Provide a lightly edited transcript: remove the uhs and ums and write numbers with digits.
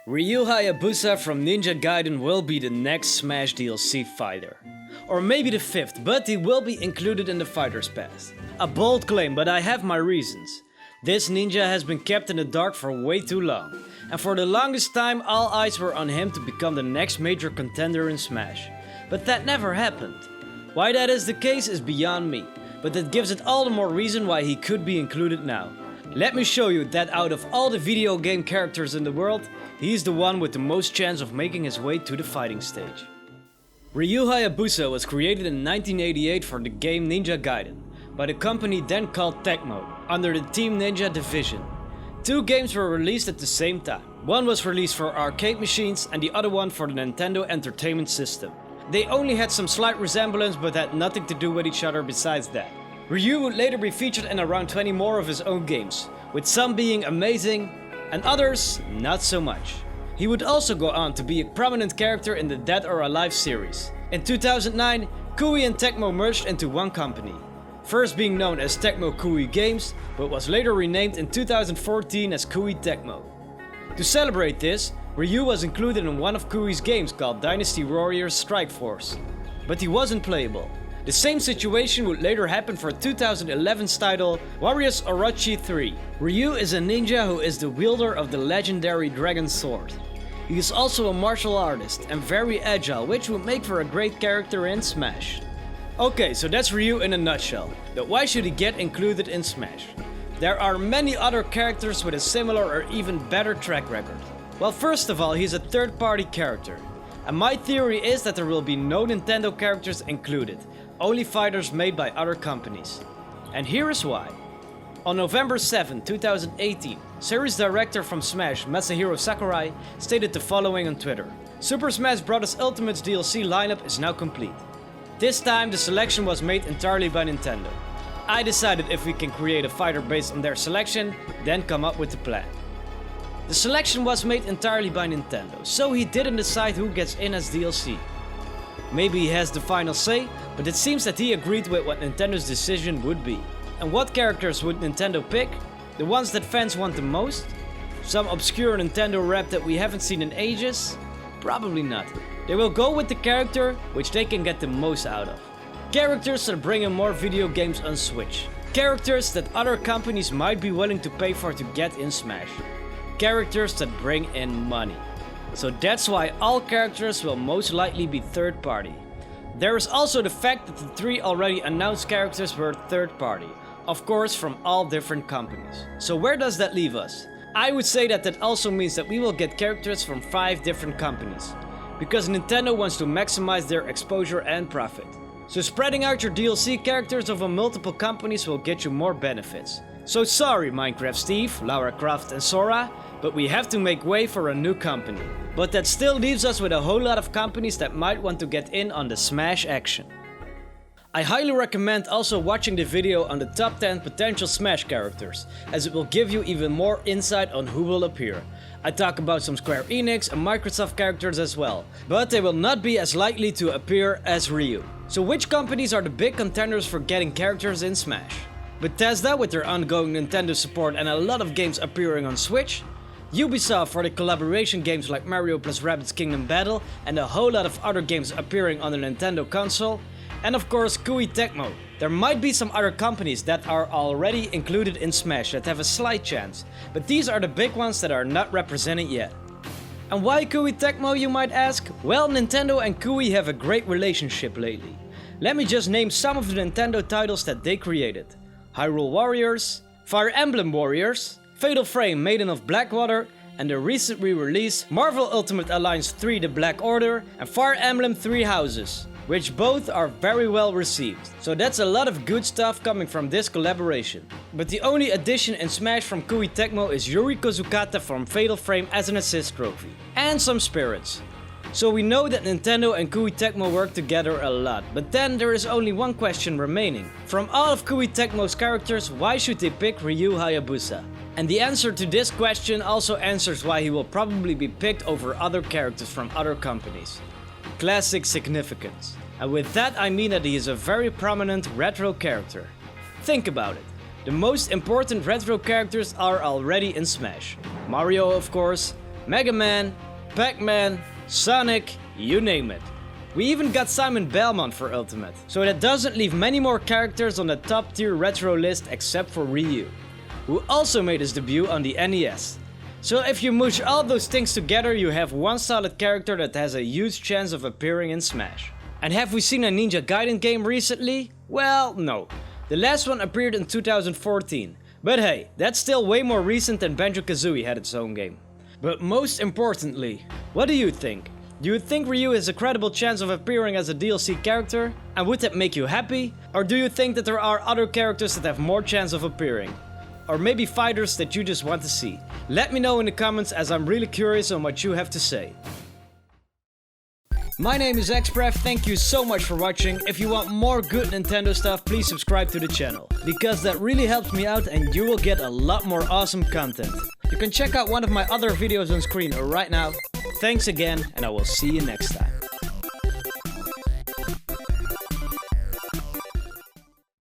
Ryu Hayabusa from Ninja Gaiden will be the next Smash DLC fighter. Or maybe the fifth, but he will be included in the Fighter's Pass. A bold claim, but I have my reasons. This ninja has been kept in the dark for way too long, and for the longest time all eyes were on him to become the next major contender in Smash. But that never happened. Why that is the case is beyond me, but that gives it all the more reason why he could be included now. Let me show you that out of all the video game characters in the world, he's the one with the most chance of making his way to the fighting stage. Ryu Hayabusa was created in 1988 for the game Ninja Gaiden, by the company then called Tecmo, under the Team Ninja division. Two games were released at the same time. One was released for arcade machines and the other one for the Nintendo Entertainment System. They only had some slight resemblance but had nothing to do with each other besides that. Ryu would later be featured in around 20 more of his own games, with some being amazing and others not so much. He would also go on to be a prominent character in the Dead or Alive series. In 2009, Koei and Tecmo merged into one company, first being known as Tecmo Koei Games, but was later renamed in 2014 as Koei Tecmo. To celebrate this, Ryu was included in one of Koei's games called Dynasty Warriors Strike Force, but he wasn't playable. The same situation would later happen for 2011's title Warriors Orochi 3. Ryu is a ninja who is the wielder of the legendary Dragon Sword. He is also a martial artist and very agile, which would make for a great character in Smash. Okay, so that's Ryu in a nutshell, but why should he get included in Smash? There are many other characters with a similar or even better track record. Well, first of all, he's a third-party character. And my theory is that there will be no Nintendo characters included, only fighters made by other companies. And here is why. On November 7, 2018, series director from Smash, Masahiro Sakurai, stated the following on Twitter. Super Smash Bros. Ultimate's DLC lineup is now complete. This time the selection was made entirely by Nintendo. I decided if we can create a fighter based on their selection, then come up with the plan. The selection was made entirely by Nintendo, so he didn't decide who gets in as DLC. Maybe he has the final say, but it seems that he agreed with what Nintendo's decision would be. And what characters would Nintendo pick? The ones that fans want the most? Some obscure Nintendo rap that we haven't seen in ages? Probably not. They will go with the character which they can get the most out of. Characters that bring in more video games on Switch. Characters that other companies might be willing to pay for to get in Smash. Characters that bring in money. So that's why all characters will most likely be third party. There is also the fact that the three already announced characters were third party, of course from all different companies. So where does that leave us? I would say that also means that we will get characters from 5 different companies, because Nintendo wants to maximize their exposure and profit. So spreading out your DLC characters over multiple companies will get you more benefits. So sorry Minecraft Steve, Lara Croft and Sora, but we have to make way for a new company. But that still leaves us with a whole lot of companies that might want to get in on the Smash action. I highly recommend also watching the video on the top 10 potential Smash characters, as it will give you even more insight on who will appear. I talk about some Square Enix and Microsoft characters as well, but they will not be as likely to appear as Ryu. So which companies are the big contenders for getting characters in Smash? Bethesda with their ongoing Nintendo support and a lot of games appearing on Switch? Ubisoft for the collaboration games like Mario plus Rabbids Kingdom Battle and a whole lot of other games appearing on the Nintendo console? And of course Koei Tecmo. There might be some other companies that are already included in Smash that have a slight chance, but these are the big ones that are not represented yet. And why Koei Tecmo, you might ask? Well, Nintendo and Koei have a great relationship lately. Let me just name some of the Nintendo titles that they created. Hyrule Warriors, Fire Emblem Warriors, Fatal Frame Maiden of Blackwater, and the recently released Marvel Ultimate Alliance 3 The Black Order and Fire Emblem Three Houses, which both are very well received. So that's a lot of good stuff coming from this collaboration. But the only addition in Smash from Koei Tecmo is Yuri Kozukata from Fatal Frame as an assist trophy, and some spirits. So we know that Nintendo and Koei Tecmo work together a lot, but then there is only one question remaining. From all of Koei Tecmo's characters, why should they pick Ryu Hayabusa? And the answer to this question also answers why he will probably be picked over other characters from other companies. Classic significance. And with that I mean that he is a very prominent retro character. Think about it. The most important retro characters are already in Smash. Mario of course, Mega Man, Pac-Man, Sonic, you name it. We even got Simon Belmont for Ultimate. So that doesn't leave many more characters on the top tier retro list except for Ryu, who also made his debut on the NES. So if you mush all those things together, you have one solid character that has a huge chance of appearing in Smash. And have we seen a Ninja Gaiden game recently? Well, no. The last one appeared in 2014. But hey, that's still way more recent than Banjo-Kazooie had its own game. But most importantly, what do you think? Do you think Ryu has a credible chance of appearing as a DLC character? And would that make you happy? Or do you think that there are other characters that have more chance of appearing? Or maybe fighters that you just want to see? Let me know in the comments, as I'm really curious on what you have to say. My name is Xpref, thank you so much for watching. If you want more good Nintendo stuff, please subscribe to the channel, because that really helps me out and you will get a lot more awesome content. You can check out one of my other videos on screen right now. Thanks again, and I will see you next time.